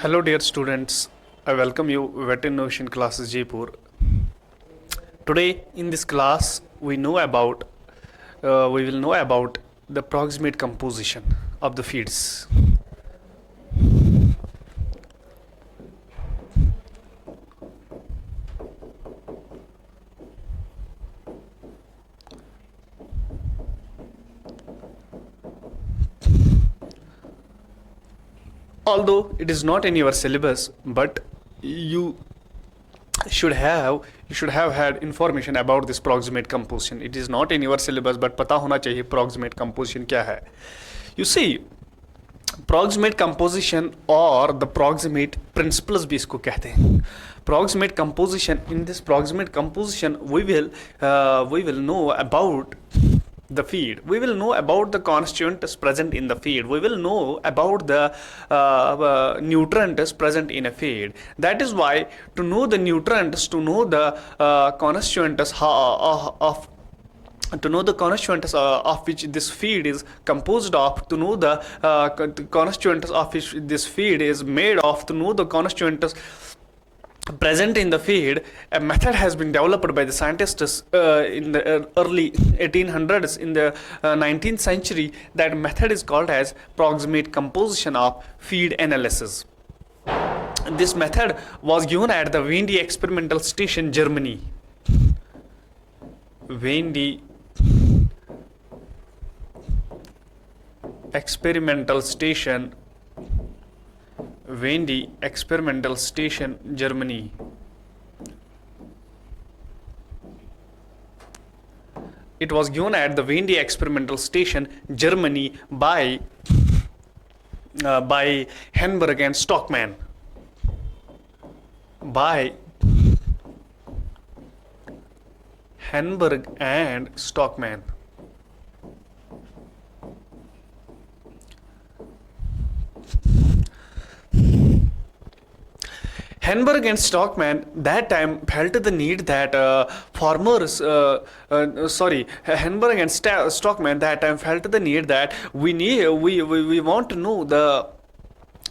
Hello, dear students. I welcome you Vet Innovation Classes Jaipur. Today, in this class, we will know about the approximate composition of the feeds. Although it is not in your syllabus, but you should have had information about this proximate composition. It is not in your syllabus, but पता होना चाहिए proximate composition क्या है. You see, proximate composition or the proximate principles भी इसको कहते हैं. Proximate composition, in this proximate composition we will know about the feed. We will know about the constituents present in the feed. We will know about the nutrients present in a feed. That is why to know the nutrients, to know the constituents of which this feed is composed of, to know the constituents of which this feed is made of, to know the constituents present in the feed, a method has been developed by the scientists in the early 1800s. In the 19th century, that method is called as proximate composition of feed analysis. This method was given at the Vendy Experimental Station, Germany. Vendy Experimental Station, Vendy Experimental Station, Germany. It was given at the Vendy Experimental Station, Germany by Henberg and Stockman. By Henberg and Stockman. Henberg and Stockman that time felt the need that Henberg and Stockman that time felt the need that we want to know the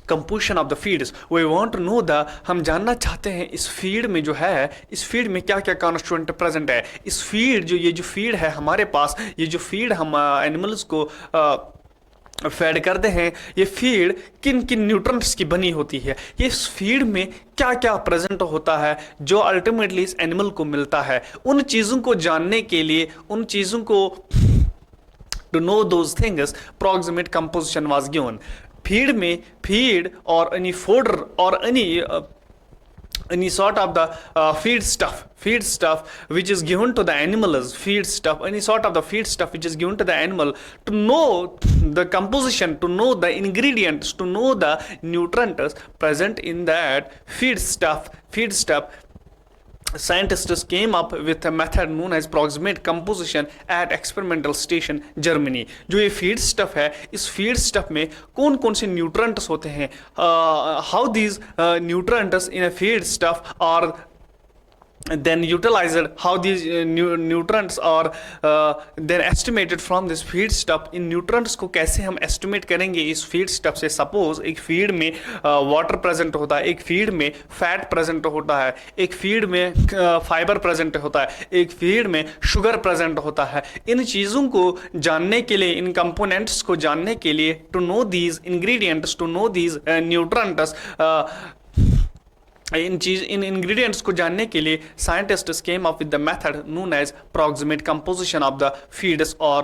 composition of the feeds. We want to know the, हम जानना चाहते हैं इस feed में जो है, इस feed में क्या क्या कॉन्स्टिट्यूएंट प्रेजेंट है. इस फीड ये जो फीड है हमारे पास, ये जो फीड हम एनिमल्स को फैड करते हैं, ये फीड किन किन न्यूट्रंट्स की बनी होती है, ये इस फीड में क्या क्या प्रेजेंट होता है जो अल्टीमेटली इस एनिमल को मिलता है. उन चीज़ों को जानने के लिए, उन चीज़ों को to know those things, proximate composition was given. Feed में फीड और एनी फोडर और any sort of the feed stuff which is given to the animals, feed stuff, any sort of the feed stuff which is given to the animal, to know the composition, to know the ingredients, to know the nutrients present in that feed stuff, scientists came up with a method known as proximate composition at experimental station Germany. जो ये feed stuff है, इस feed stuff में कौन कौन से nutrients होते हैं, how these nutrients in a feed stuff are then utilized, how these nutrients are then estimated from this feed stuff. In nutrients को कैसे हम estimate करेंगे इस feed stuff से. Suppose एक feed में water present होता है, एक feed में fat present होता है, एक feed में fiber present होता है, एक feed में sugar present होता है. इन चीज़ों को जानने के लिए, इन components को जानने के लिए, to know these ingredients, to know these nutrients, इन इंग्रेडिएंट्स को जानने के लिए scientists came up with the method known as proximate composition of the feeds or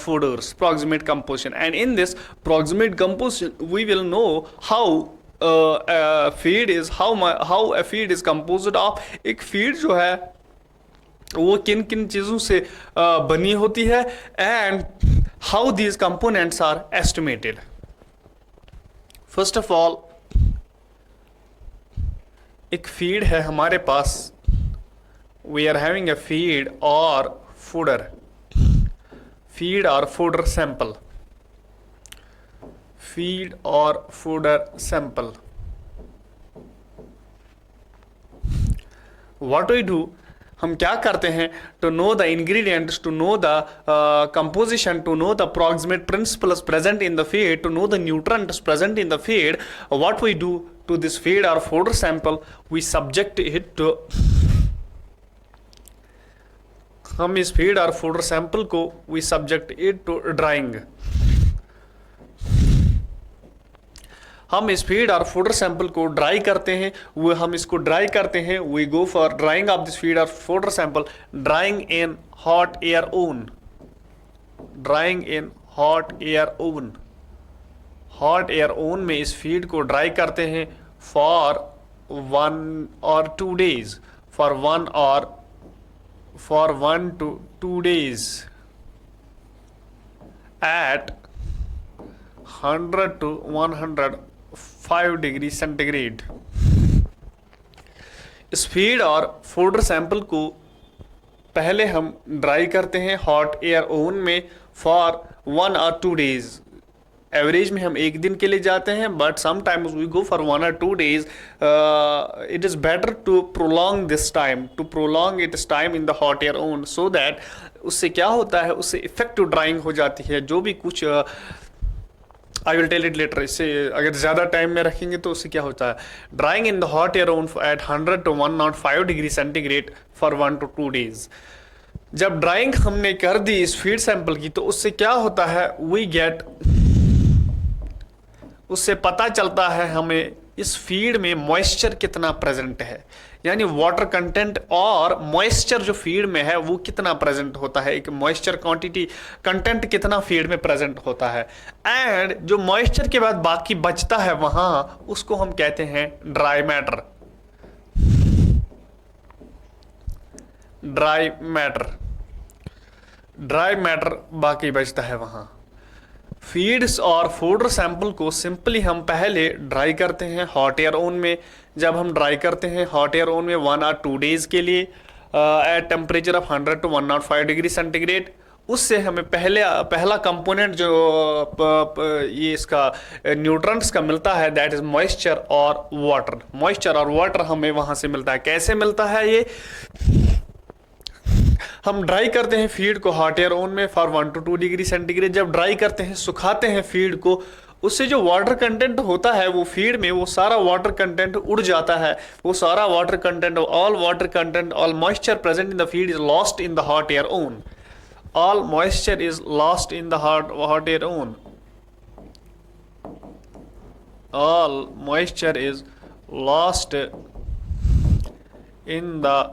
fooders, proximate composition. And in this proximate composition we will know how a feed is composed of. एक feed जो है वो किन किन चीज़ों से बनी होती है, and how these components are estimated. First of all, एक फीड है हमारे पास, we are having a feed और फूडर सैंपल, फीड और fodder sample. What we do, हम क्या करते हैं, to know the ingredients, to know the composition, to know the approximate principles present in the feed, to know the nutrients present in the feed, what we do to this feed और food sample, we subject it to, हम इस feed और food sample को we subject it to drying, हम इस feed और fodder sample को dry करते हैं, वो हम इसको ड्राई करते हैं, we go for drying of this feed और fodder sample, drying in hot air oven, drying in hot air oven, hot air oven में इस फीड को ड्राई करते हैं for 1 or 2 days, for 1 to 2 days at 100 to 105 degree centigrade. इस feed और fodder sample को पहले हम ड्राई करते हैं हॉट एयर ओवन में फॉर 1 or 2 days। एवरेज में हम एक दिन के लिए जाते हैं, but sometimes we go for 1 or 2 days। It is better to prolong this time, to prolong its time in the hot air oven, so that उससे क्या होता है, उससे इफेक्टिव ड्राइंग हो जाती है। जो भी कुछ I will tell it later, इससे अगर ज़्यादा टाइम में रखेंगे तो उससे क्या होता है, drying in the hot air oven at 100 to 105 degree centigrade for 1 to 2 days। जब ड्राइंग हमने कर दी इस फीड सैंपल की, तो उससे क्या होता है, वी गेट, उससे पता चलता है हमें इस फीड में मॉइस्चर कितना प्रेजेंट है, यानी वाटर कंटेंट और मॉइस्चर जो फीड में है वो कितना प्रेजेंट होता है, एक मॉइस्चर क्वांटिटी कंटेंट कितना फीड में प्रेजेंट होता है। एंड जो मॉइस्चर के बाद बाकी बचता है वहां, उसको हम कहते हैं dry matter, dry matter, dry matter बाकी बचता है वहां। फीड्स और फूड सैंपल को सिंपली हम पहले ड्राई करते हैं हॉट एयर ओवन में। जब हम ड्राई करते हैं हॉट एयर ओवन में 1 or 2 days के लिए at temperature of 100 to 105 degree centigrade, उससे हमें पहला कंपोनेंट जो ये इसका न्यूट्रंट्स का मिलता है, दैट इज मॉइस्चर और वाटर। मॉइस्चर और वाटर हमें वहां से मिलता है। कैसे मिलता है ये, हम ड्राई करते हैं फीड को हॉट एयर ओवन में फॉर 1 to 2 डिग्री सेंटीग्रेड। जब ड्राई करते हैं, सुखाते हैं फीड को, उससे जो वाटर कंटेंट होता है वो फीड में, वो सारा वाटर कंटेंट उड़ जाता है। वो सारा water content, all water content, all moisture present in the feed is lost in the hot air oven. All moisture is lost in the hot air oven. All moisture is lost in the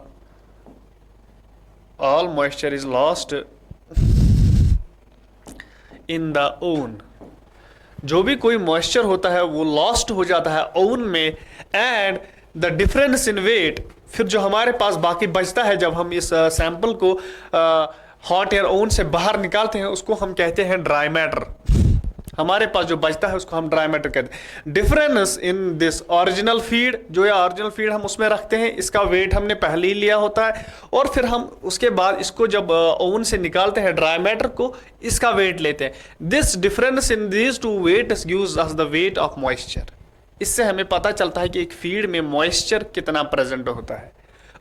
all moisture is lost in the oven। जो भी कोई moisture होता है वो lost हो जाता है oven में। And the difference in weight, फिर जो हमारे पास बाकी बचता है जब हम इस सैंपल को हॉट एयर ओवन से बाहर निकालते हैं, उसको हम कहते हैं ड्राई मैटर। हमारे पास जो बचता है उसको हम ड्राई मैटर कहते हैं। Difference in this original feed, जो है ओरिजिनल फीड हम उसमें रखते हैं, इसका वेट हमने पहले ही लिया होता है, और फिर हम उसके बाद इसको जब ओवन से निकालते हैं ड्राई मैटर को, इसका वेट लेते हैं। This difference in this two weights gives us the weight of moisture. इससे हमें पता चलता है कि एक फीड में मॉइस्चर कितना प्रेजेंट होता है।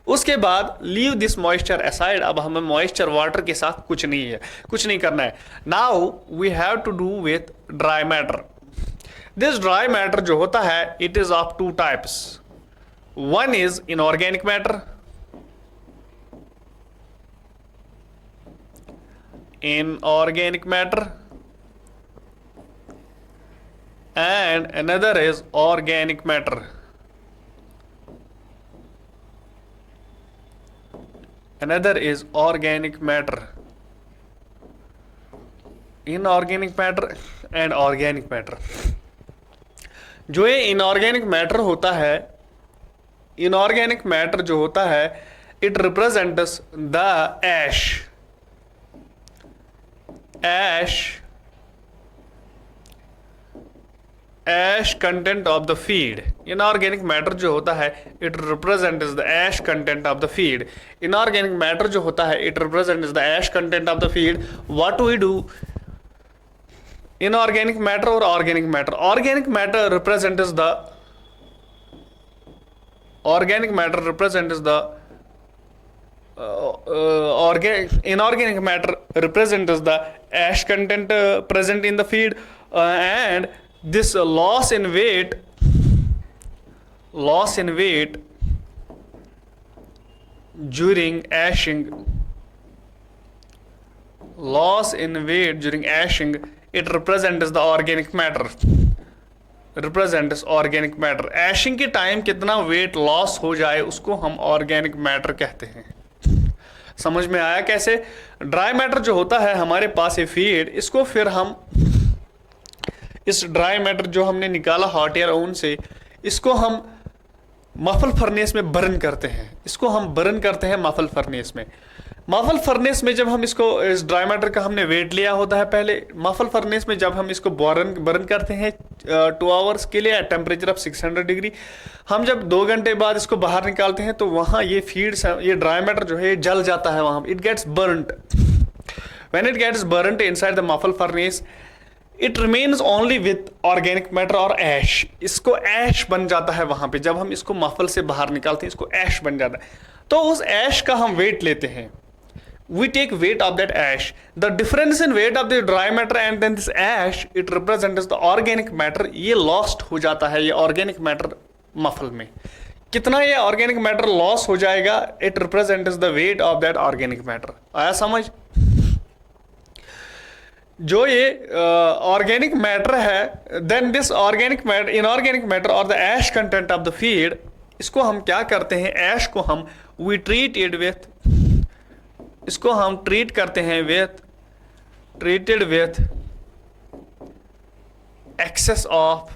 उसके बाद लीव दिस मॉइस्चर असाइड, अब हमें मॉइस्चर वाटर के साथ कुछ नहीं करना है। Now we have to do with dry matter. This dry matter जो होता है, it is of 2 types. One is inorganic matter, inorganic matter, and another is organic matter. Another is organic matter, inorganic matter and organic matter। जो ये inorganic matter होता है, inorganic matter जो होता है, it represents the ash content of the feed। inorganic matter जो होता है, it represents the ash content of the feed। inorganic matter जो होता है, it represents the ash content of the feed। what we do, inorganic matter और organic matter, organic matter represents the inorganic matter represents the ash content present in the feed, and this loss in weight during ashing, it represents the organic matter, एशिंग के time कितना weight loss हो जाए उसको हम organic matter कहते हैं। समझ में आया कैसे? ड्राई मैटर जो होता है हमारे पास है फीड, इसको फिर हम इस ड्राई मैटर जो हमने निकाला हॉट एयर ओवन से, इसको हम मफल फर्नेस में बर्न करते हैं, मफल फर्नेस में जब हम इसको, इस ड्राई मैटर का हमने वेट लिया होता है पहले, मफल फर्नेस में जब हम इसको बर्न करते हैं 2 आवर्स के लिए एट टेम्परेचर ऑफ 600 डिग्री, हम जब 2 घंटे बाद इसको बाहर निकालते हैं तो वहाँ ये ड्राई मैटर जो है जल जाता है, वहाँ it gets burned. When it gets burned inside the muffle furnace, it remains only with organic matter और ऐश, इसको ऐश बन जाता है वहाँ पे, जब हम इसको मफल से बाहर निकालते हैं इसको ऐश बन जाता है। तो उस ऐश का हम वेट लेते हैं, we take weight of that ash. The difference in weight of the dry matter and then this ash, it represents the organic matter. ये lost हो जाता है, ये organic matter मफल में। कितना ये organic matter loss हो जाएगा? It represents the weight of that organic matter. आया समझ? जो ये organic matter है, then this organic matter, inorganic matter or the ash content of the feed, इसको हम क्या करते हैं? ash को हम we treat it with, इसको हम ट्रीट करते हैं treated with excess of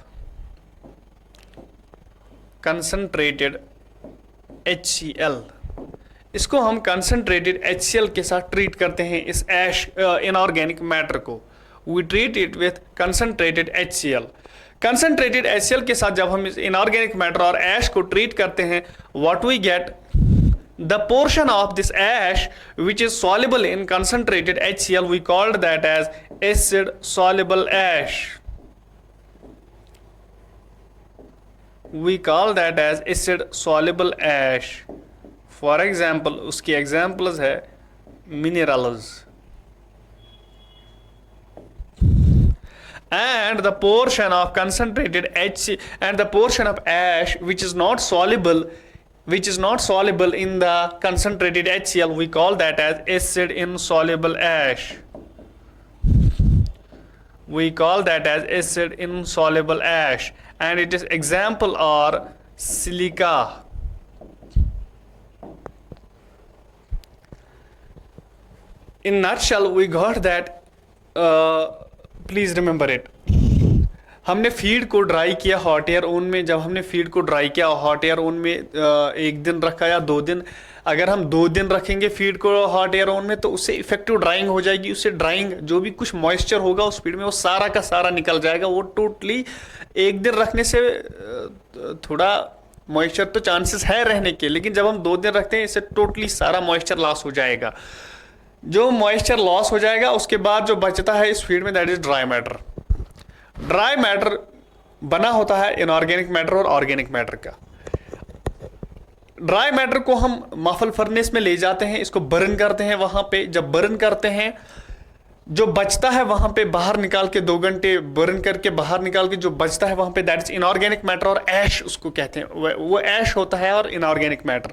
concentrated HCl, इसको हम कंसंट्रेटेड HCl के साथ ट्रीट करते हैं इस ऐश इनऑर्गेनिक मैटर को। We treat it with concentrated HCl। Concentrated HCl के साथ जब हम इस इनऑर्गेनिक मैटर और ऐश को ट्रीट करते हैं, what we get, the portion of this ash which is soluble in concentrated HCl, we called that as acid soluble ash. We call that as acid soluble ash. For example, उसकी examples है minerals. And the portion of concentrated HCl and the portion of ash which is not soluble in the concentrated HCl, we call that as acid insoluble ash. And it is example are silica. In nutshell, we got that. Please remember it. हमने feed को dry किया hot air oven में, जब हमने feed को dry किया hot air oven में 1 दिन रखा या 2 दिन, अगर हम 2 दिन रखेंगे फीड को हॉट एयर ओवन में तो उससे इफेक्टिव ड्राइंग हो जाएगी, उससे ड्राइंग जो भी कुछ मॉइस्चर होगा उस फीड में वो सारा का सारा निकल जाएगा। वो टोटली 1 दिन रखने से थोड़ा मॉइस्चर तो चांसेस है रहने के, लेकिन जब हम 2 दिन रखते हैं इससे टोटली सारा मॉइस्चर लॉस हो जाएगा। जो मॉइस्चर लॉस हो जाएगा उसके बाद जो बचता है इस फीड में, that is dry matter. Dry matter बना होता है इनऑर्गेनिक मैटर और ऑर्गेनिक मैटर का। ड्राई मैटर को हम मफल फर्नेस में ले जाते हैं, इसको बर्न करते हैं, वहां पे जब बर्न करते हैं जो बचता है वहां पे बाहर निकाल के 2 घंटे बर्न करके बाहर निकाल के जो बचता है वहां पे, दैट इज इनऑर्गेनिक मैटर और ऐश उसको कहते हैं, वो ऐश होता है और inorganic matter.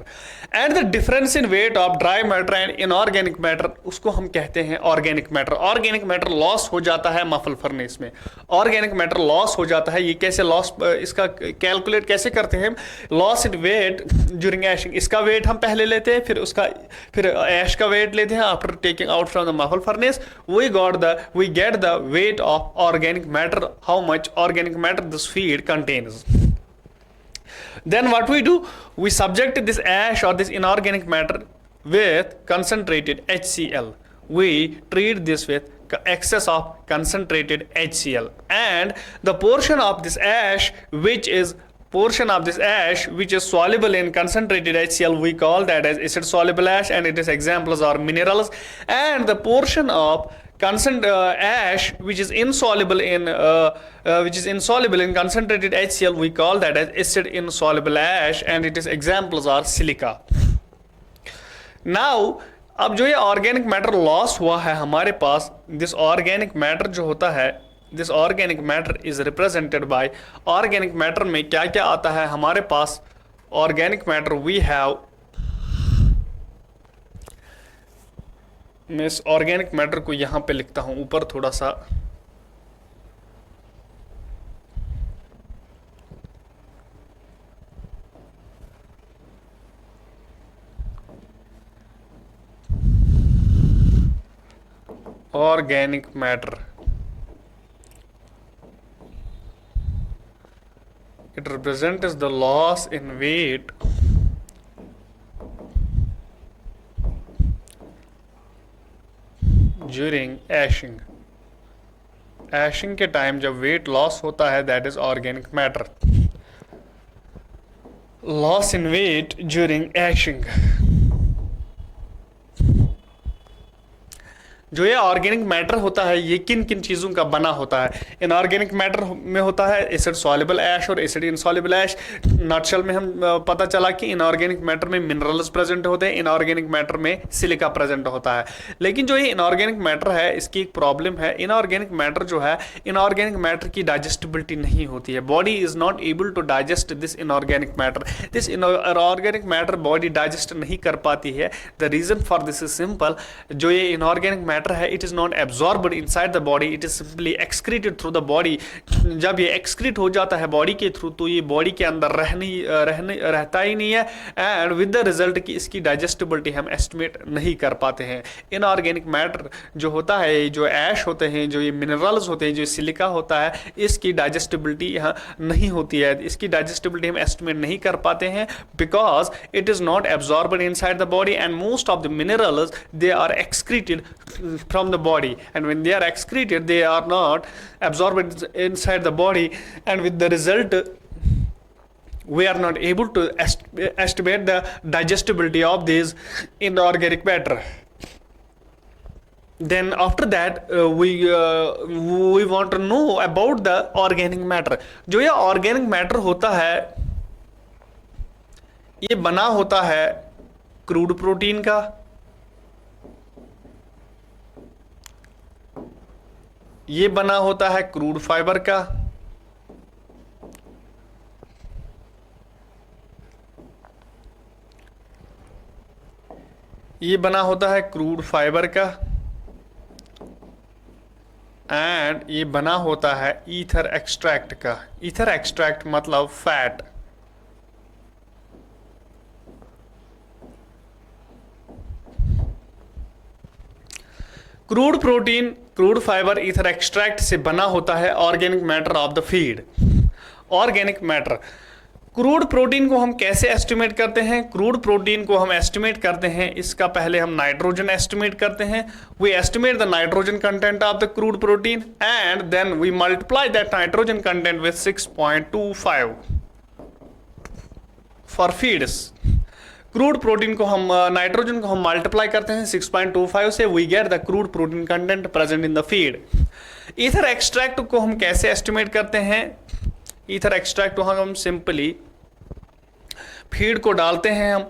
And the difference in weight of dry matter and inorganic matter, उसको हम कहते हैं organic matter. Organic matter loss हो जाता है मफल फर्नेस में, ऑर्गेनिक मैटर लॉस हो जाता है। ये कैसे लॉस, इसका कैलकुलेट कैसे करते हैं? लॉस इन वेट ड्यूरिंग ऐशिंग, इसका वेट हम पहले लेते हैं, फिर ऐश का वेट लेते हैं after taking out from the muffle furnace. we get the weight of organic matter, how much organic matter this feed contains. Then what we do, we subject this ash or this inorganic matter with concentrated HCl. We treat this with excess of concentrated HCl, and the portion of this ash which is soluble in concentrated HCl, we call that as acid soluble ash, and it is examples are minerals. And the portion of ash which is insoluble in concentrated HCl, we call that as acid insoluble ash, and it is examples are silica. Now अब जो ये organic matter loss हुआ है हमारे पास, this organic matter जो होता है, this organic matter is represented by, organic matter में क्या क्या आता है हमारे पास, ऑर्गेनिक मैटर वी हैव, मैं इस ऑर्गेनिक मैटर को यहां पे लिखता हूं ऊपर थोड़ा सा, organic matter, it represents the loss in weight during ashing, ashing के टाइम जब वेट लॉस होता है that is organic matter, loss in weight during ashing। जो ये ऑर्गेनिक मैटर होता है ये किन किन चीज़ों का बना होता है, इनऑर्गेनिक मैटर में होता है एसिड सॉल्युबल ऐश और एसिड इनसॉल्युबल ऐश। नटशेल में हम पता चला कि इनऑर्गेनिक मैटर में मिनरल्स प्रेजेंट होते हैं, इनऑर्गेनिक मैटर में सिलिका प्रेजेंट होता है। लेकिन जो ये इनऑर्गेनिक मैटर है इसकी एक प्रॉब्लम है, इनऑर्गेनिक मैटर जो है, इनऑर्गेनिक मैटर की डाइजेस्टिबिलिटी नहीं होती है, body is not able to digest this inorganic matter, this inorganic matter body digest नहीं कर पाती है। The reason for this is simple, जो ये इनऑर्गेनिक मैटर है it is not absorbed inside the body, it is simply excreted through the body. जब ये excrete हो जाता है बॉडी के थ्रू तो ये बॉडी के अंदर रहता ही नहीं है, एंड विद द रिजल्ट कि इसकी डाइजेस्टिबिलिटी हम एस्टिमेट नहीं कर पाते हैं। इनऑर्गेनिक मैटर जो होता है, जो ऐश होते हैं, जो ये मिनरल्स होते हैं, जो सिलिका होता है, इसकी डाइजेस्टिबिलिटी यहाँ नहीं होती है, इसकी डाइजेस्टिबिलिटी हम एस्टिमेट नहीं कर पाते हैं because it is not absorbed inside the body and most of the minerals they are excreted from the body, and when they are excreted they are not absorbed inside the body, and with the result we are not able to estimate the digestibility of this inorganic matter. Then after that we want to know about the organic matter। जो ये organic matter होता है ये बना होता है crude protein का, ये बना होता है क्रूड फाइबर का, ये बना होता है क्रूड फाइबर का, एंड ये बना होता है ईथर एक्सट्रैक्ट का। ईथर एक्सट्रैक्ट मतलब fat. Crude protein, crude fibre, ether extract से बना होता है organic matter of the feed. Organic matter, crude protein को हम कैसे एस्टिमेट करते हैं? क्रूड प्रोटीन को हम एस्टिमेट करते हैं, इसका पहले हम नाइट्रोजन एस्टिमेट करते हैं। We estimate the nitrogen content of the crude protein and then we multiply that nitrogen content with 6.25 for feeds. Crude protein को हम नाइट्रोजन को हम मल्टीप्लाई करते हैं 6.25 से, we get the crude protein content present in the feed. Ether extract को हम कैसे एस्टिमेट करते हैं? ईथर एक्सट्रैक्ट को हम सिंपली फीड को डालते हैं हम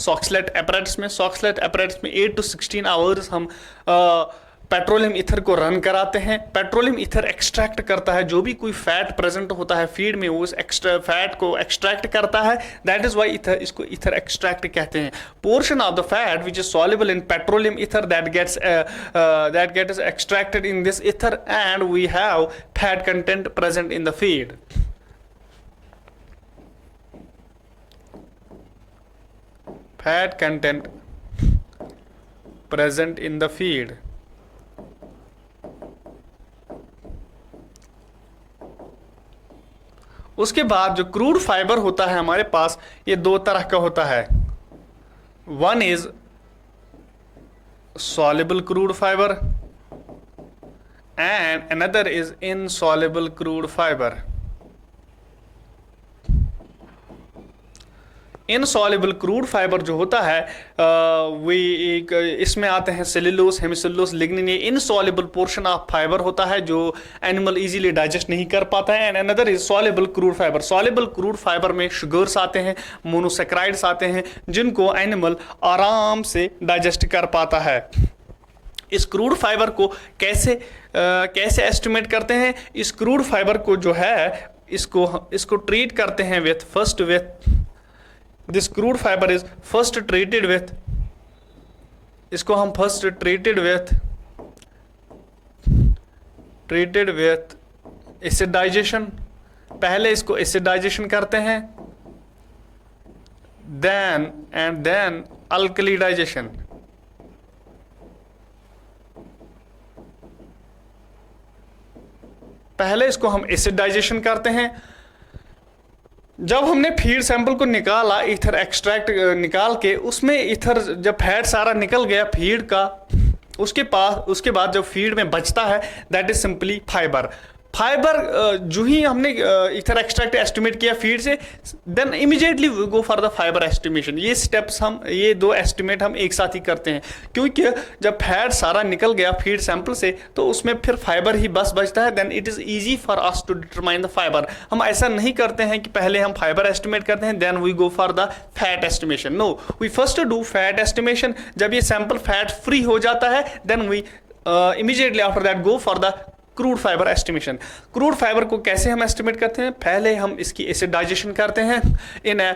सॉक्सलेट एपरेट्स में। सॉक्सलेट एपरेट्स में 8 to 16 आवर्स हम पेट्रोलियम ईथर को रन कराते हैं। पेट्रोलियम ईथर एक्सट्रैक्ट करता है जो भी कोई फैट प्रेजेंट होता है फीड में, वो उस एक्स्ट्रा फैट को एक्सट्रैक्ट करता है। दैट इज वाई ईथर, इसको ईथर एक्सट्रैक्ट कहते हैं। Portion of the fat which is soluble in petroleum ether that gets extracted in this ether and we have fat content present in the feed. Fat content present in the feed। उसके बाद जो crude fibre होता है हमारे पास, ये दो तरह का होता है। One is soluble crude fibre and another is insoluble crude fibre. Insoluble crude fibre जो होता है वे एक इसमें आते हैं सेलुलोज, हेमिसेलुलोज, लिग्निन। ये इनसॉल्युबल पोर्शन ऑफ फाइबर होता है जो एनिमल इजीली डाइजेस्ट नहीं कर पाता है। And another is soluble crude fibre. Soluble crude fibre में शुगर्स आते हैं, मोनोसेक्राइड्स आते हैं, जिनको एनिमल आराम से डाइजेस्ट कर पाता है। इस क्रूड फाइबर को कैसे एस्टिमेट करते हैं? इस क्रूड फाइबर को जो है इसको ट्रीट करते हैं with this crude fibre is first treated with, इसको हम फर्स्ट ट्रीटेड विथ एसिडाइजेशन। पहले इसको एसिडाइजेशन करते हैं, देन अल्कलीडाइजेशन। पहले इसको हम एसिडाइजेशन करते हैं। जब हमने फीड सैंपल को निकाला, ईथर एक्सट्रैक्ट निकाल के, उसमें ईथर जब फैट सारा निकल गया फीड का, उसके बाद जब फीड में बचता है दैट इज सिंपली फाइबर। जो ही हमने ईथर एक्सट्रैक्ट एस्टिमेट किया फीड से, then immediately we go for the fibre estimation. ये दो एस्टिमेट हम एक साथ ही करते हैं, क्योंकि जब फैट सारा निकल गया फीड सैंपल से तो उसमें फिर फाइबर ही बचता है। Then it is easy for us to determine the fibre. हम ऐसा नहीं करते हैं कि पहले हम फाइबर एस्टिमेट करते हैं then we go for the fat estimation. No, we first do fat estimation. जब ये सैंपल फैट फ्री हो जाता है then we immediately after that go for the crude fibre estimation. Crude fibre को कैसे हम एस्टिमेट करते हैं? पहले हम इसकी एसिडाइजेशन करते हैं इन ए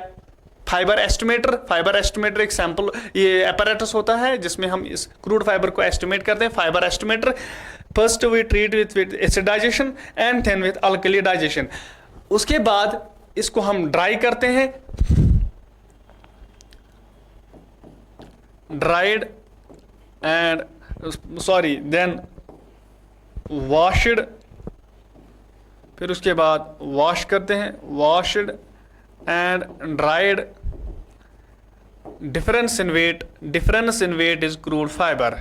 फाइबर एस्टिमेटर। फाइबर एस्टिमेटर एक सैंपल ये apparatus होता है जिसमें हम इस क्रूड फाइबर को एस्टिमेट करते हैं। Fibre estimator first we treat with acidization and then with alkalization. उसके बाद इसको हम ड्राई करते हैं, देन वॉश्ड, फिर उसके बाद वॉश करते हैं, washed and dried. Difference in weight is crude fibre.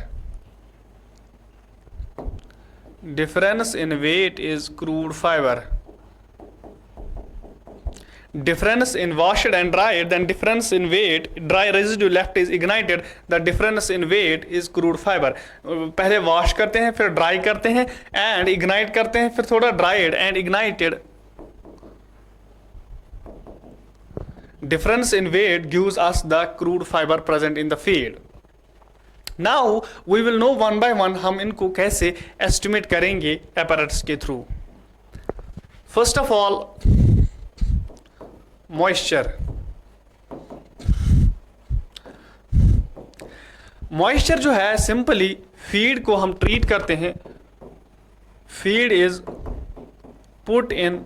Difference in weight is crude fibre. Difference in washed and dried, then difference in weight, dry residue left is ignited, the difference in weight is crude fiber. पहले wash करते हैं, फिर dry करते हैं and ignite करते हैं, फिर थोड़ा dried and ignited. Difference in weight gives us the crude fiber present in the feed. Now we will know one by one हम इनको कैसे estimate करेंगे apparatus के through. First of all, moisture जो है सिंपली फीड को हम treat करते हैं। Feed is put in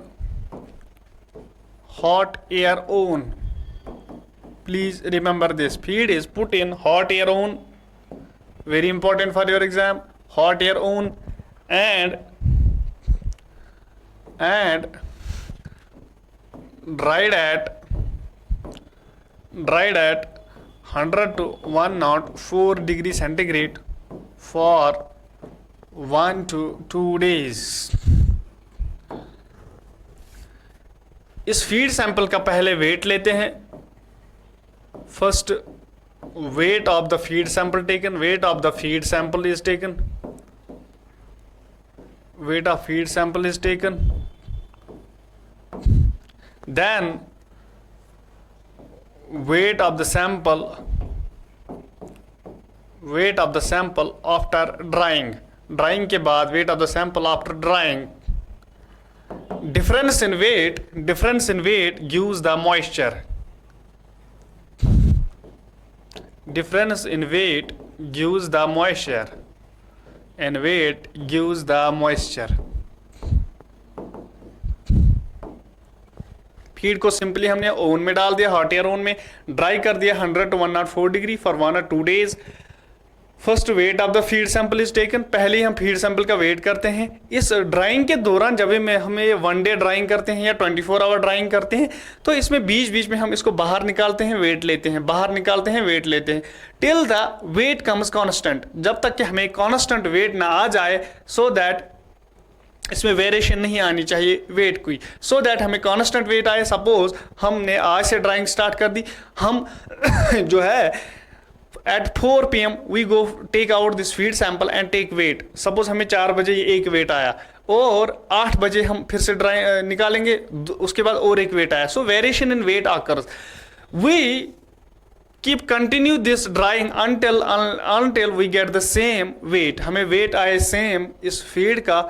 hot air oven. Please remember this, feed is put in hot air oven, very important for your exam. Hot air oven and dried at 100 to 104 degree centigrade for 1 to 2 days. इस feed sample का पहले wait लेते हैं। First weight of the feed sample taken, weight of the feed sample is taken, weight of feed sample is taken. Then weight of the sample after drying के बाद weight of the sample after drying. Difference in weight gives the moisture. Difference in weight gives the moisture and weight gives the moisture. Feed को simply हमने oven में डाल दिया, hot air oven में dry कर दिया 100 to 104 degree for 1 or 2 days. First weight of the feed sample is taken. पहले ही हम फीड सैंपल का वेट करते हैं। इस ड्राइंग के दौरान जब हमें 1 day ड्राइंग करते हैं या 24 hour ड्राइंग करते हैं तो इसमें बीच में हम इसको बाहर निकालते हैं, वेट लेते हैं, बाहर निकालते हैं, वेट लेते हैं, till the weight comes constant. जब तक कि हमें कांस्टेंट वेट ना आ जाए, सो दैट इसमें वेरिएशन नहीं आनी चाहिए वेट की, सो दैट हमें कांस्टेंट वेट आए। सपोज हमने आज से ड्राइंग स्टार्ट कर दी, हम जो है at 4 PM we go take out this feed sample and take weight. Suppose हमें 4 बजे एक वेट आया और 8 बजे हम फिर से ड्राइंग निकालेंगे, उसके बाद और एक वेट आया। So variation in weight occurs. We keep continue this drying until we get the same weight। हमें वेट आए सेम इस फीड का,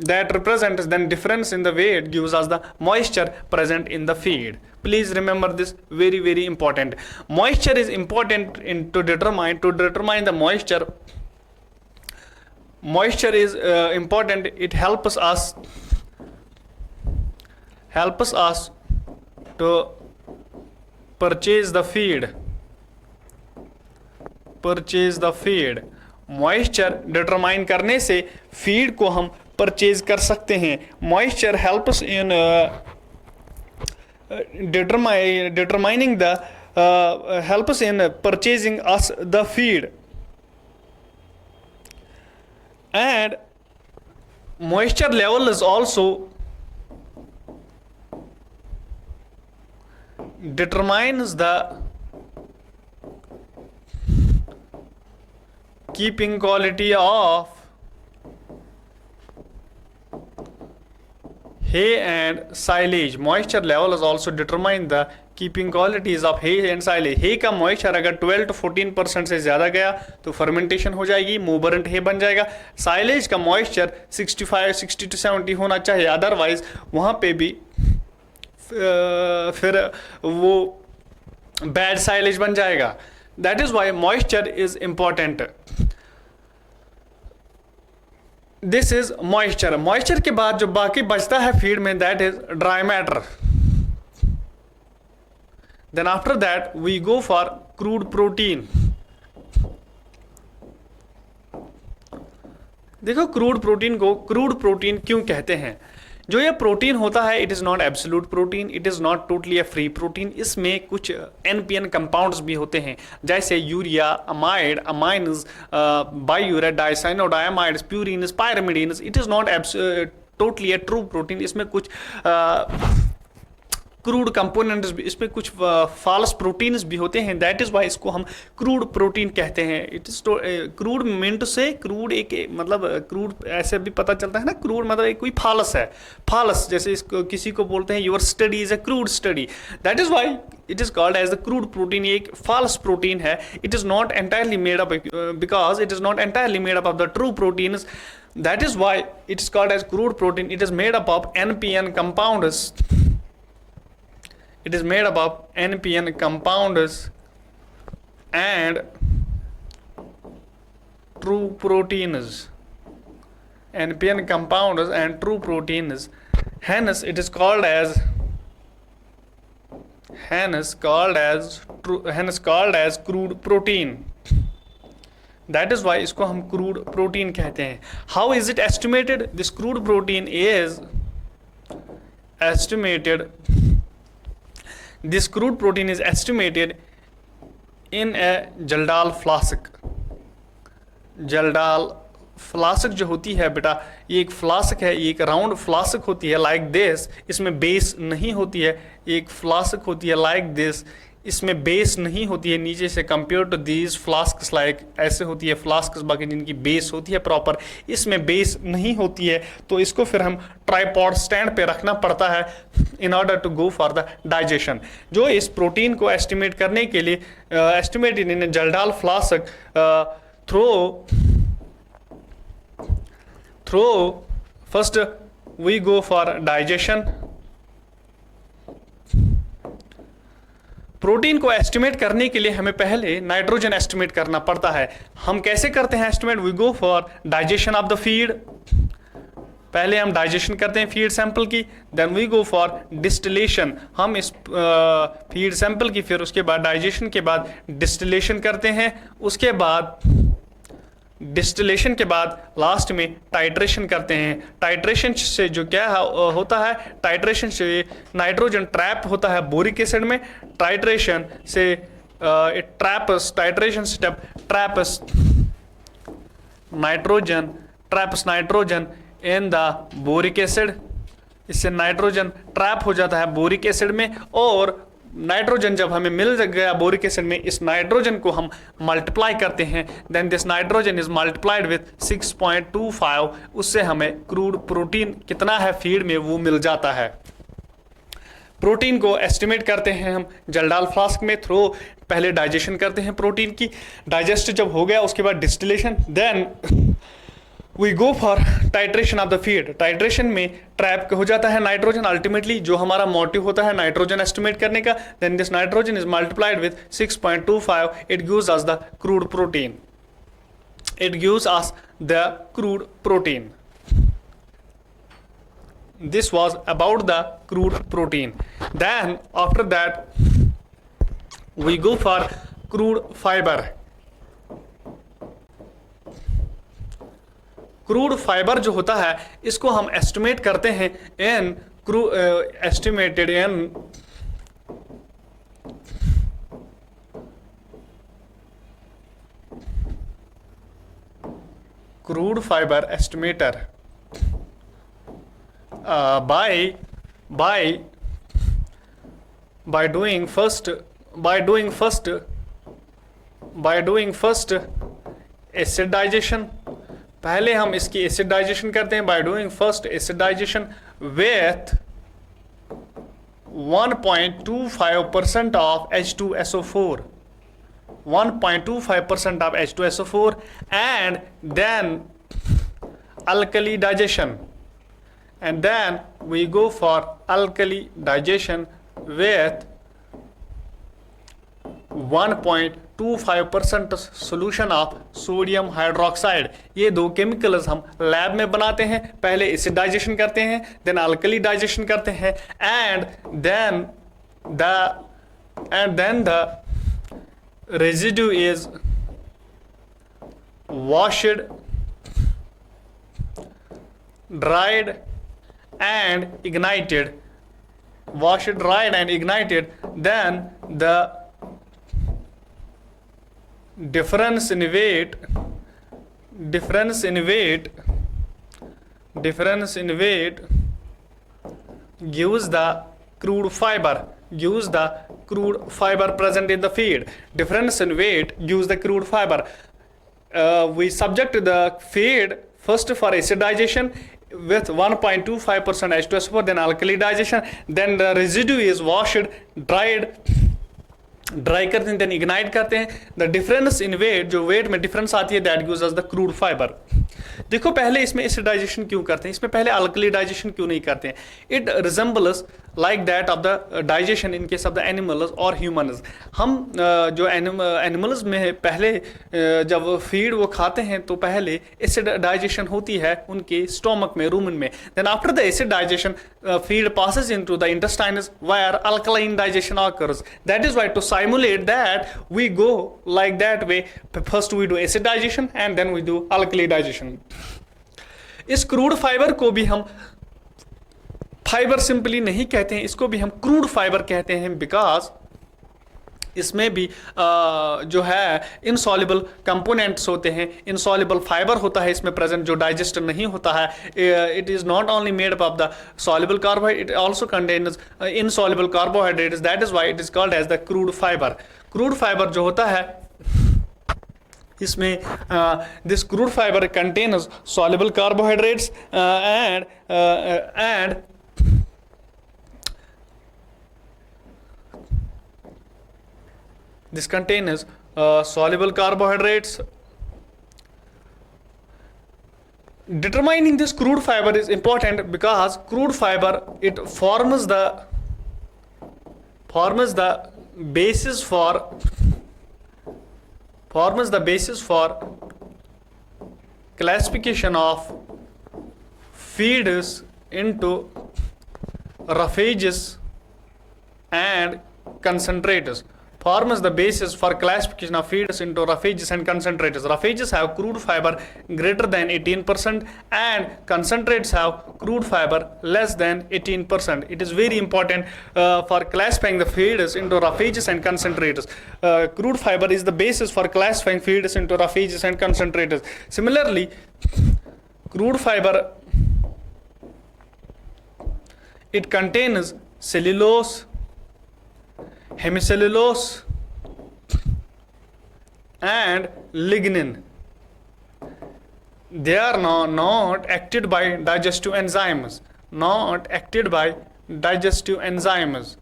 that represents then difference in the weight gives us the moisture present in the feed। Please remember this, very very important। Moisture is important to determine the moisture। Moisture is important, it helps us to purchase the feed। Moisture determine करने से feed को हम purchase कर सकते हैं। Moisture helps in determining the helps in purchasing us the feed। And moisture level is also determines the keeping quality of hay and silage। Moisture level is also determine the keeping qualities of hay and silage। hay का moisture अगर 12 to 14% से ज़्यादा गया तो fermentation हो जाएगी, मूवरेंट hay बन जाएगा। silage का moisture 60 to 70 होना चाहिए, अदरवाइज वहाँ पे भी फिर वो बैड साइलेज बन जाएगा। That is why moisture is important. This is moisture. Moisture के बाद जो बाकी बचता है फीड में, that is dry matter. Then after that we go for crude protein. देखो क्रूड प्रोटीन को क्रूड प्रोटीन क्यों कहते हैं। जो ये प्रोटीन होता है it is not absolute protein, it is not totally a free protein. इसमें कुछ एनपीएन कंपाउंड्स भी होते हैं, जैसे यूरिया, अमाइड, अमाइन्स, बायूरिया, dicyanodiamides, purines, pyrimidines. It is not totally a true protein. इसमें कुछ क्रूड कंपोनेंट्स भी, इसमें कुछ फॉल्स प्रोटीन्स भी होते हैं। दैट इज वाई इसको हम क्रूड प्रोटीन कहते हैं। इट इज क्रूड मिंट से क्रूड एक मतलब क्रूड ऐसे भी पता चलता है ना, क्रूड मतलब एक कोई फॉल्स है। फॉल्स जैसे इसको किसी को बोलते हैं your study is a crude study. That is why it is called as the crude protein. ये एक फॉल्स प्रोटीन है। It is not entirely made up because it is not entirely made up of the true proteins. That is why it is called as crude protein। It is made up of NPN compounds। It is made up of NPN compounds and true proteins। NPN compounds and true proteins। Hence it is called as crude protein। That is why इसको हम crude protein कहते हैं। How is it estimated? This crude protein is estimated in a Jaldal flask। Jaldal flask जो होती है बेटा, ये एक फ्लास्क है, ये एक राउंड फ्लास्क होती है लाइक दिस। इसमें बेस नहीं होती है। एक फ्लास्क होती है लाइक दिस, इसमें बेस नहीं होती है नीचे से। Compare to these flasks like ऐसे होती है फ्लास्क्स बाकी जिनकी बेस होती है प्रॉपर, इसमें बेस नहीं होती है। तो इसको फिर हम ट्राइपॉड स्टैंड पे रखना पड़ता है in order to go for the digestion. जो इस प्रोटीन को एस्टिमेट करने के लिए estimated in Kjeldahl flask through first we go for digestion। Protein को एस्टिमेट करने के लिए हमें पहले नाइट्रोजन एस्टिमेट करना पड़ता है। हम कैसे करते हैं estimate? We go for digestion of the feed. पहले हम डाइजेशन करते हैं फीड सैंपल की, then we go for distillation. हम इस फीड सैंपल की फिर उसके बाद डाइजेशन के बाद डिस्टिलेशन करते हैं। उसके बाद डिस्टिलेशन के बाद लास्ट में टाइट्रेशन करते हैं। टाइट्रेशन से जो क्या होता है, टाइट्रेशन से नाइट्रोजन ट्रैप होता है बोरिक एसिड में। टाइट्रेशन से titration step traps nitrogen in the boric acid, इससे नाइट्रोजन ट्रैप हो जाता है बोरिक एसिड में, और नाइट्रोजन जब हमें मिल गया बोरिक एसिड में, इस नाइट्रोजन को हम मल्टीप्लाई करते हैं, then this nitrogen is multiplied with 6.25, उससे हमें क्रूड प्रोटीन कितना है फीड में वो मिल जाता है। प्रोटीन को एस्टिमेट करते हैं हम जलडाल फ्लास्क में थ्रू, पहले डाइजेशन करते हैं प्रोटीन की, डाइजेस्ट जब हो गया उसके बाद distillation, then we go for titration of the feed. Titration में ट्रैप हो जाता है नाइट्रोजन अल्टीमेटली, जो हमारा मोटिव होता है नाइट्रोजन एस्टिमेट करने का, then this nitrogen is multiplied with 6.25, it gives us the crude protein, it gives us the crude protein. This was about the crude protein. Then after that we go for crude fiber. Crude fibre जो होता है इसको हम estimate करते हैं in estimated in crude fibre estimator by doing first acid digestion, पहले हम इसकी एसिड डाइजेशन करते हैं by doing first acid digestion with 1.25% of H2SO4, 1.25% of H2SO4, and then alkali digestion. And then we go for alkali digestion with 1.25% solution of sodium hydroxide. ये दो chemicals हम lab में बनाते हैं, पहले एसिड डाइजेशन करते हैं, देन अल्कली डाइजेशन करते हैं, and then the residue is washed, dried and ignited, washed, dried and ignited. Then the difference in weight gives the crude fiber present in the feed. Difference in weight gives the crude fiber. We subject the feed first for acid digestion with 1.25% H2SO4, then alkali digestion, then the residue is washed, dry करते हैं, then ignite करते हैं। The difference in wait, जो wait में difference आती है, that gives us the crude fibre. देखो पहले इसमें एसिड डाइजेशन क्यों करते हैं, इसमें पहले अल्कली डाइजेशन क्यों नहीं करते हैं? It resembles like that of the digestion in case of the animals और ह्यूमन्स। हम जो एनिमल्स में पहले जब फीड वो खाते हैं तो पहले एसिड डाइजेशन होती है उनके स्टोमक में, रूमन में, then after the acid digestion feed passes into the intestines where alkaline digestion occurs. That is why to simulate that we go like that way, first we do acid digestion and then we do alkali digestion. इस crude fibre को भी हम fibre simply नहीं कहते हैं, इसको भी हम क्रूड फाइबर कहते हैं, बिकॉज इसमें भी जो है इनसॉल्युबल कंपोनेंट्स होते हैं, इनसॉल्युबल फाइबर होता है इसमें प्रेजेंट, जो डाइजेस्ट नहीं होता है। It is not only made up of the soluble carbohydrate, it also contains insoluble carbohydrates, that is why it is called as the crude fibre. Crude fibre जो होता है इसमें this crude fibre contains soluble carbohydrates and this contains soluble carbohydrates. Determining this crude fiber is important because crude fiber, it forms the basis for classification of feeds into roughages and concentrators. Forms the basis for classification of feeds into roughages and concentrators. Roughages have crude fiber greater than 18% and concentrates have crude fiber less than 18%. It is very important for classifying the feeds into roughages and concentrators. Crude fiber is the basis for classifying feeds into roughages and concentrators. Similarly, crude fiber it contains cellulose, hemicellulose and lignin. They are not acted by digestive enzymes, not acted by digestive enzymes,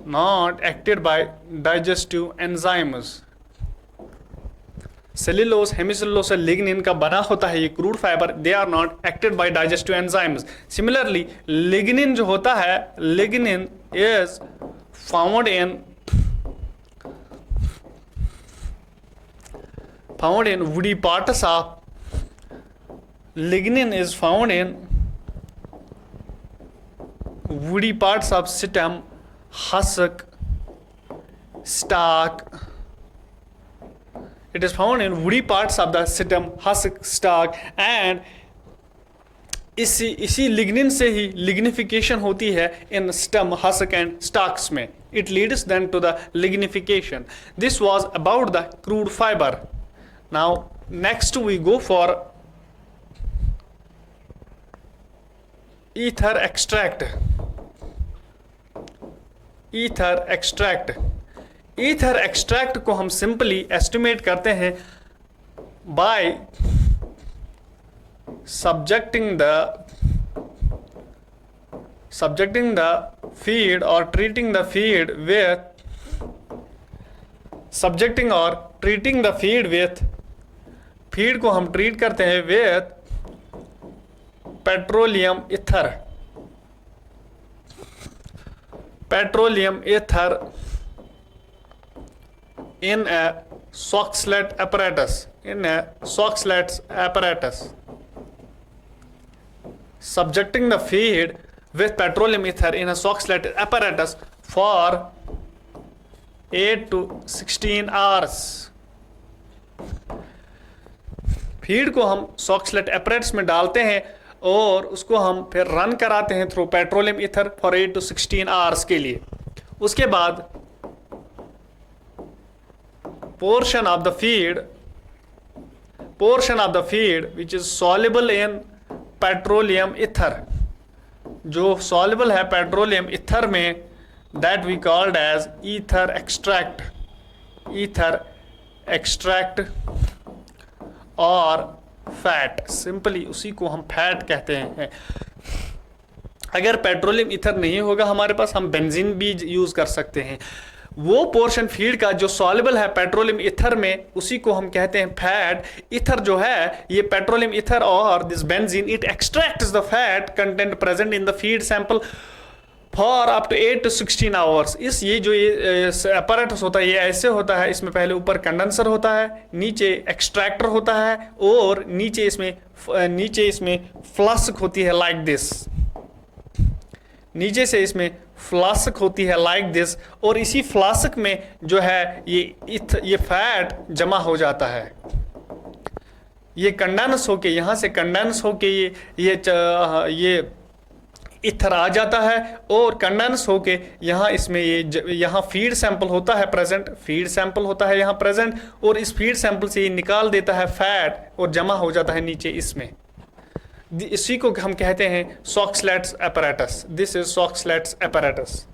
not acted by digestive enzymes. Cellulose, hemicellulose और lignin का बना होता है ये crude fibre. They are not acted by digestive enzymes. Similarly lignin जो होता है, lignin is found in woody parts of, lignin is found in woody parts of stem, husk, stalk. It is found in woody parts of the stem, husk, stalk and इसी lignin से ही lignification होती है in stem, husk and stalks में. It leads then to the lignification. This was about the crude fibre. Now next we go for ether extract. Ether extract. Ether extract को हम simply estimate करते हैं by subjecting the feed or treating the feed with feed को हम treat करते हैं with petroleum ether. Petroleum ether in a Soxhlet apparatus. Subjecting the feed with petroleum ether in a Soxhlet apparatus for 8 to 16 hours. Feed को हम Soxhlet apparatus में डालते हैं और उसको हम फिर रन कराते हैं through petroleum ether for 8 to 16 hours के लिए. उसके बाद portion of the feed which is soluble in petroleum ether, जो सॉल्युबल है पेट्रोलियम ईथर में, that we called as ether extract. Ether extract और फैट, सिंपली उसी को हम फैट कहते हैं. अगर पेट्रोलियम ईथर नहीं होगा हमारे पास, हम बेंजीन भी यूज कर सकते हैं. वो पोर्शन फीड का जो सॉल्युबल है पेट्रोलियम ईथर में, उसी को हम कहते हैं फैट. ईथर जो है ये पेट्रोलियम ईथर और this benzene, it extracts the fat content present in the feed sample for up to 8 to 16 hours. ये जो अपैरेटस होता है ये ऐसे होता है, इसमें पहले ऊपर कंडेंसर होता है, नीचे एक्सट्रैक्टर होता है और नीचे इसमें फ्लास्क होती है लाइक दिस. नीचे से इसमें फ्लास्क होती है लाइक दिस और इसी फ्लास्क में जो है ये फैट जमा हो जाता है. ये कंडेंस होके, यहाँ से कंडेंस होके ये ईथर आ जाता है और कंडेंस होके यहाँ इसमें यहाँ फीड सैंपल होता है प्रेजेंट, फीड सैंपल होता है यहाँ प्रेजेंट और इस फीड सैंपल से ये निकाल देता है फैट और जमा हो जाता है नीचे इसमें. इसी को हम कहते हैं Soxhlet's apparatus. This is Soxhlet's apparatus.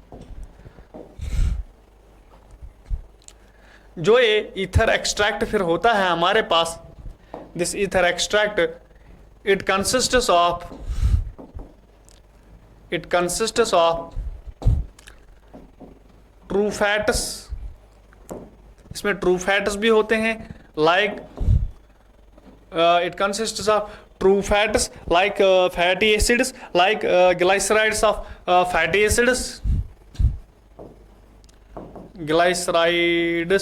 जो ये ईथर एक्सट्रैक्ट फिर होता है हमारे पास, this ether extract it consists of true fats. इसमें ट्रू फैट्स भी होते हैं, like it consists of true fats like fatty acids, like glycerides of fatty acids, glycerides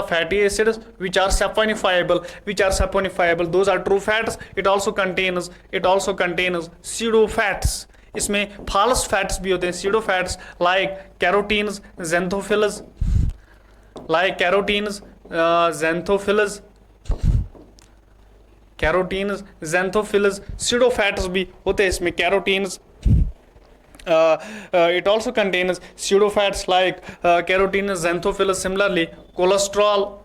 of fatty acids which are saponifiable. Those are true fats. It also contains pseudo fats. इसमें false fats भी होते हैं, pseudo fats like carotenes, xanthophylls, xanthophylls, pseudo fats भी होते हैं इसमें. carotenes, it also contains pseudo fats like carotenes, xanthophylls. Similarly, cholesterol,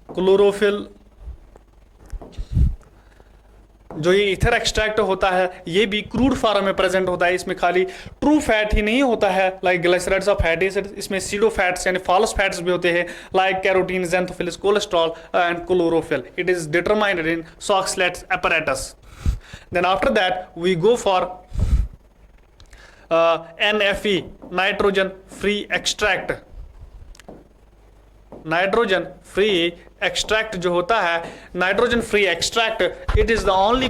chlorophyll, जो ये इथर एक्सट्रैक्ट होता है ये भी क्रूड फॉर्म में प्रेजेंट होता है। इसमें खाली ट्रू फैट ही नहीं होता है like glycerides of fatty acid, इसमें सीडो फैट्स यानी फॉल्स फैट्स भी होते हैं like carotene, xanthophylls, cholesterol and chlorophyll. It is determined in Soxhlet's apparatus. Then after that we go for NFE, nitrogen free extract। Nitrogen free extract जो होता है, nitrogen free extract, it is the only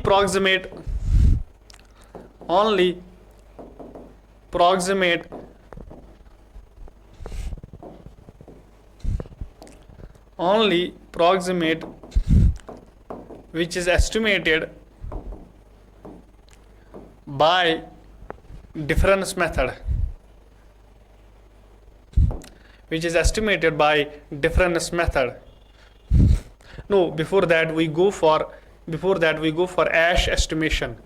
proximate which is estimated by difference method, No, before that we go for ash estimation.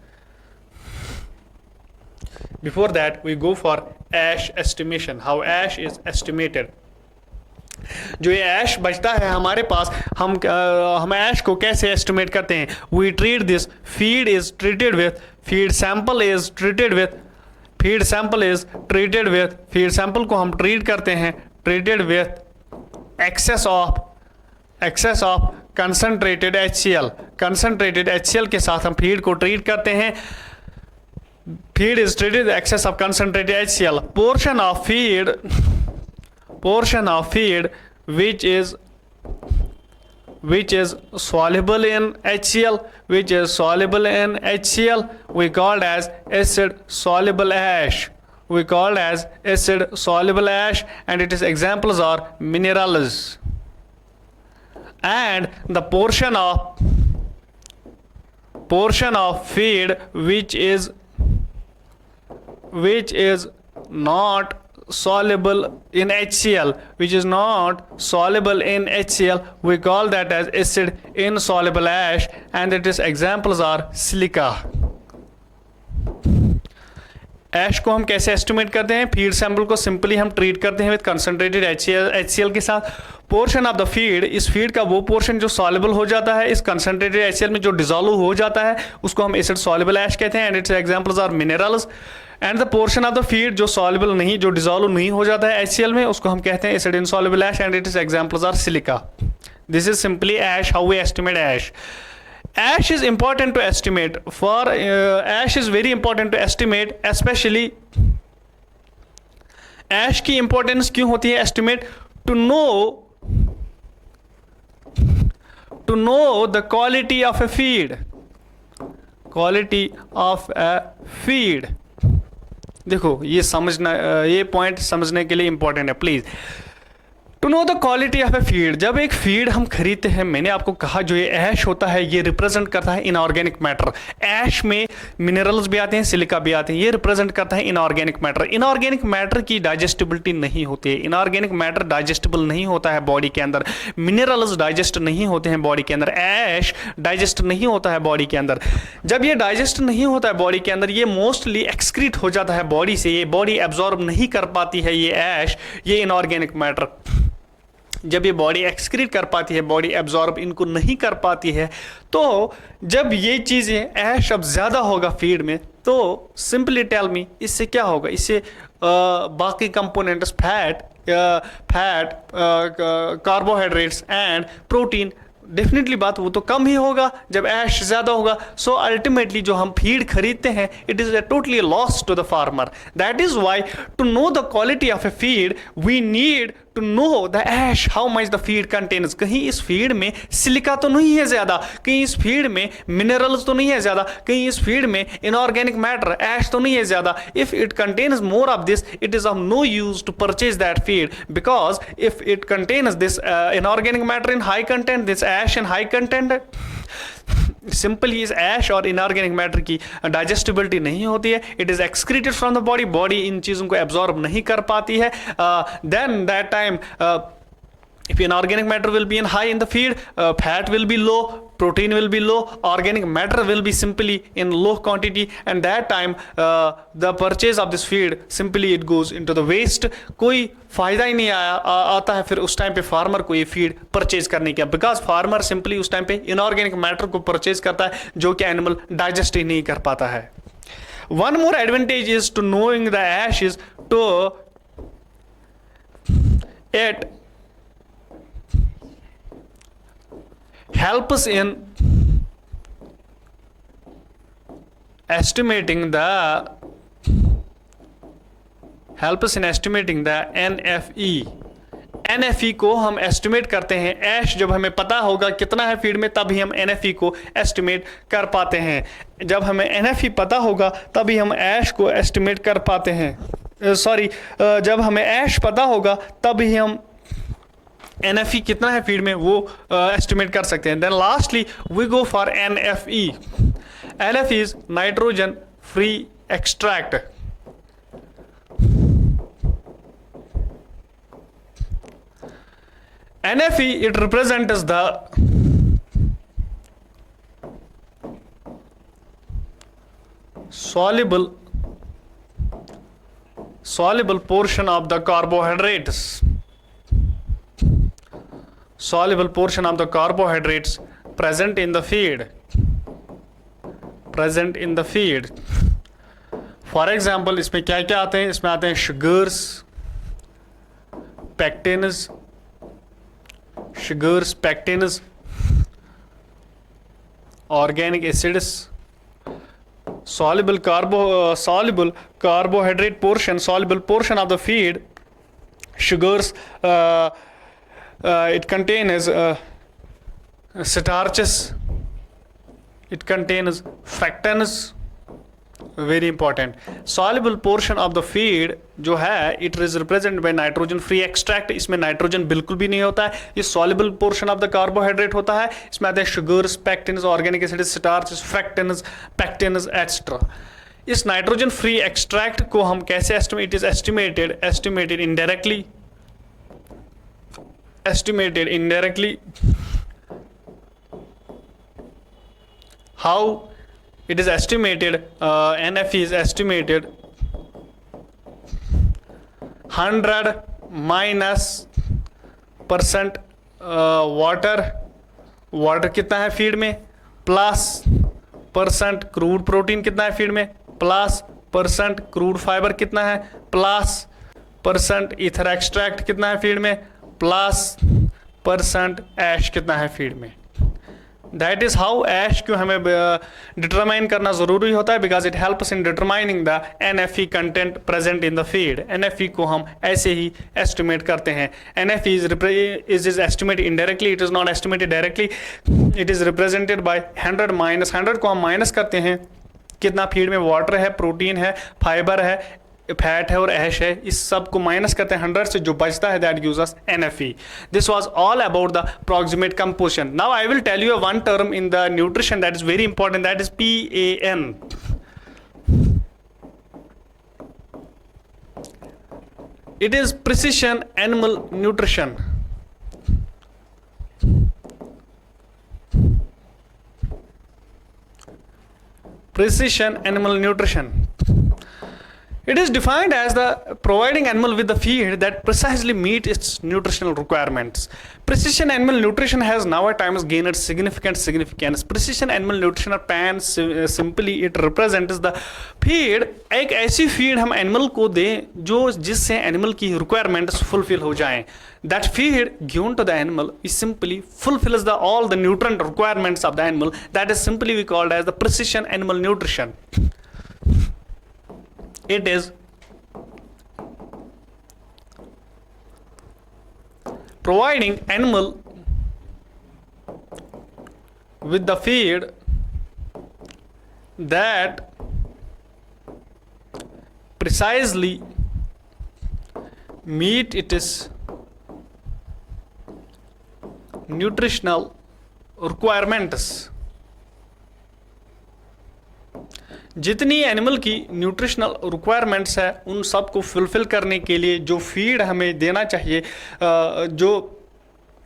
How ash is estimated। जो ये ऐश बचता है हमारे पास, हम ऐश को कैसे एस्टिमेट करते हैं? We treat this, feed sample को हम ट्रीट करते हैं, treated with excess of concentrated HCl के साथ हम फीड को ट्रीट करते हैं। Feed is treated excess of concentrated HCl। Portion of feed which is soluble in HCl, we called as acid soluble ash, and its examples are minerals। And the portion of feed which is not soluble in HCl, we call that as acid insoluble ash, and its examples are silica। ऐश को हम कैसे estimate करते हैं? Feed sample को simply हम treat करते हैं with concentrated HCl के साथ। पोर्शन ऑफ द फीड, इस फीड का वो पोर्शन जो सॉल्युबल हो जाता है इस कंसंट्रेटेड HCl में, जो डिसॉल्व हो जाता है, उसको हम एसिड सॉल्युबल ऐश कहते हैं, and its examples are minerals. And the portion of the feed जो सॉल्युबल नहीं, जो डिसॉल्व नहीं हो जाता है HCl में, उसको हम कहते हैं acid insoluble ash, and its examples are silica. This is simply ash, how we estimate ash. Ash is important to estimate ash is very important to estimate, especially ash की importance क्यों होती है estimate? to know the quality of a feed। देखो ये समझना, ये point समझने के लिए इंपॉर्टेंट है please. To know the quality of a feed, जब एक फीड हम खरीदते हैं, मैंने आपको कहा जो ये ऐश होता है ये रिप्रेजेंट करता है इनऑर्गेनिक मैटर। ऐश में मिनरल्स भी आते हैं, सिलिका भी आते हैं, ये रिप्रेजेंट करता है इनऑर्गेनिक मैटर। इनऑर्गेनिक मैटर की डाइजेस्टिबिलिटी नहीं होती है, इनऑर्गेनिक मैटर डाइजेस्टिबल नहीं होता है बॉडी के अंदर, मिनरल्स डाइजेस्ट नहीं होते हैं बॉडी के अंदर, ऐश डाइजेस्ट नहीं होता है बॉडी के अंदर। जब ये डाइजेस्ट नहीं होता है बॉडी के अंदर, ये मोस्टली एक्सक्रीट हो जाता है बॉडी से, ये बॉडी एब्जॉर्ब नहीं कर पाती है ये ऐश, ये इनऑर्गेनिक मैटर। जब ये बॉडी एक्सक्रीट कर पाती है, बॉडी एब्जॉर्ब इनको नहीं कर पाती है, तो जब ये चीज़ें ऐश अब ज़्यादा होगा फीड में, तो सिंपली टेल मी इससे क्या होगा? इससे बाकी components fat, carbohydrates and protein, definitely बात वो तो कम ही होगा जब ऐश ज़्यादा होगा। सो अल्टीमेटली जो हम फीड खरीदते हैं, it is a totally loss to the farmer. That is why to know the quality of a feed we need to know the ash, how much the feed contains. कहीं इस feed में silica तो नहीं है ज़्यादा, कहीं इस feed में मिनरल्स तो नहीं है ज़्यादा, कहीं इस फीड में इनऑर्गेनिक मैटर ऐश तो नहीं है ज़्यादा। If it contains more of this, it is of no use to purchase that feed, because if it contains this inorganic matter in high content, this ash in high content, simply इस ash और inorganic matter की digestibility नहीं होती है, it is excreted from the body इन चीज़ों को absorb नहीं कर पाती है। Then that time If inorganic matter will be in high in the feed, fat will be low, protein will be low, organic matter will be simply in low quantity, and that time the purchase of this feed simply it goes into the waste. कोई फायदा ही नहीं आता है फिर उस time पे farmer को ये फीड परचेज करने का, बिकॉज फार्मर सिंपली उस टाइम पे इनऑर्गेनिक मैटर को परचेज करता है जो कि एनिमल डाइजेस्ट ही नहीं कर पाता है. One more advantage is to knowing the ash is to it helps in estimating the NFE. NFE को हम एस्टिमेट करते हैं. ऐश जब हमें पता होगा कितना है फीड में तभी हम NFE को एस्टिमेट कर पाते हैं. जब हमें NFE पता होगा तभी हम ऐश को एस्टिमेट कर पाते हैं. जब हमें ऐश पता होगा तभी हम NFE कितना है फीड में वो एस्टिमेट कर सकते हैं. Then lastly we go for NFE. NFE is nitrogen free extract. NFE it represents the soluble portion of the carbohydrates. Soluble portion of the carbohydrates present in the feed. For example, इसमें क्या क्या आते हैं? इसमें आते हैं sugars, pectins, organic acids, soluble carbohydrate portion, soluble portion of the feed. Sugars, it contains starches, it contains fractans. Very important. Soluble portion of the feed जो है it is represented by nitrogen free extract. इसमें nitrogen बिल्कुल भी नहीं होता है. ये soluble portion of the carbohydrate होता है. इसमें आते हैं sugars, pectins, organic acids, starches, fractans, pectins, etc. इस नाइट्रोजन फ्री एक्सट्रैक्ट को हम कैसे estimate? It is estimated indirectly. How it is estimated? NFE is estimated 100 -% water कितना है फीड में, +% क्रूड प्रोटीन कितना है फीड में, +% क्रूड फाइबर कितना है, +% ईथर एक्सट्रैक्ट कितना है फीड में, +% ऐश कितना है फीड में. दैट इज हाउ ऐश क्यों हमें डिटरमाइन करना जरूरी होता है, because it helps in determining the NFE content present in the feed. NFE को हम ऐसे ही एस्टिमेट करते हैं. NFE is estimated indirectly, it is not estimated directly. It is represented by 100 -100 को हम माइनस करते हैं. कितना फीड में वाटर है, प्रोटीन है, फाइबर है, फैट है और ऐश है, इस सब को माइनस करते हैं 100 से, जो बचता है that gives us NFE. This was all about the proximate composition. Now I will tell you one term in the nutrition that is very important, that is PAN. It is precision animal nutrition. Precision animal nutrition. It is defined as the providing animal with the feed that precisely meet its nutritional requirements. Precision animal nutrition has now at times gained significant significance. Precision animal nutrition or PAN simply it represents the feed. एक ऐसी feed हम animal को दें जो जिससे animal की requirements fulfill हो जाएं. That feed given to the animal is simply fulfills all the nutrient requirements of the animal. That is simply we called as the precision animal nutrition. It is providing animal with the feed that precisely meet its nutritional requirements. जितनी animal की nutritional requirements है उन सब को fulfil करने के लिए जो फीड हमें देना चाहिए, जो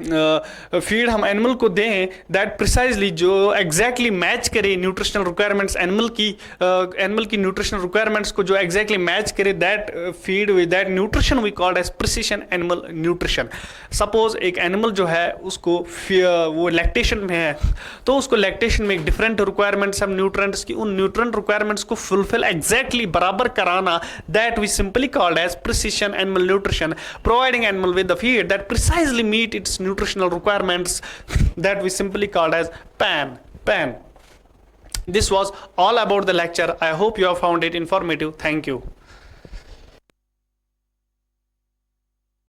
फीड हम एनिमल को दें दैट प्रिसाइजली जो एग्जैक्टली मैच करे न्यूट्रिशनल रिक्वायरमेंट्स एनिमल की न्यूट्रिशनल रिक्वायरमेंट्स को जो एग्जैक्टली मैच करे, that feed with that nutrition we called as precision animal nutrition. Suppose एक एनिमल जो है उसको वो लैक्टेशन में है, तो उसको लैक्टेशन में एक डिफरेंट रिक्वायरमेंट्स हम न्यूट्रेंट्स की, उन न्यूट्रेंट रिक्वायरमेंट्स को फुलफिल एग्जैक्टली बराबर कराना, that we simply called as precision animal nutrition. Providing animal with the feed that precisely meet its nutritional requirements, that we simply called as PAN. This was all about the lecture. I hope you have found it informative. Thank you.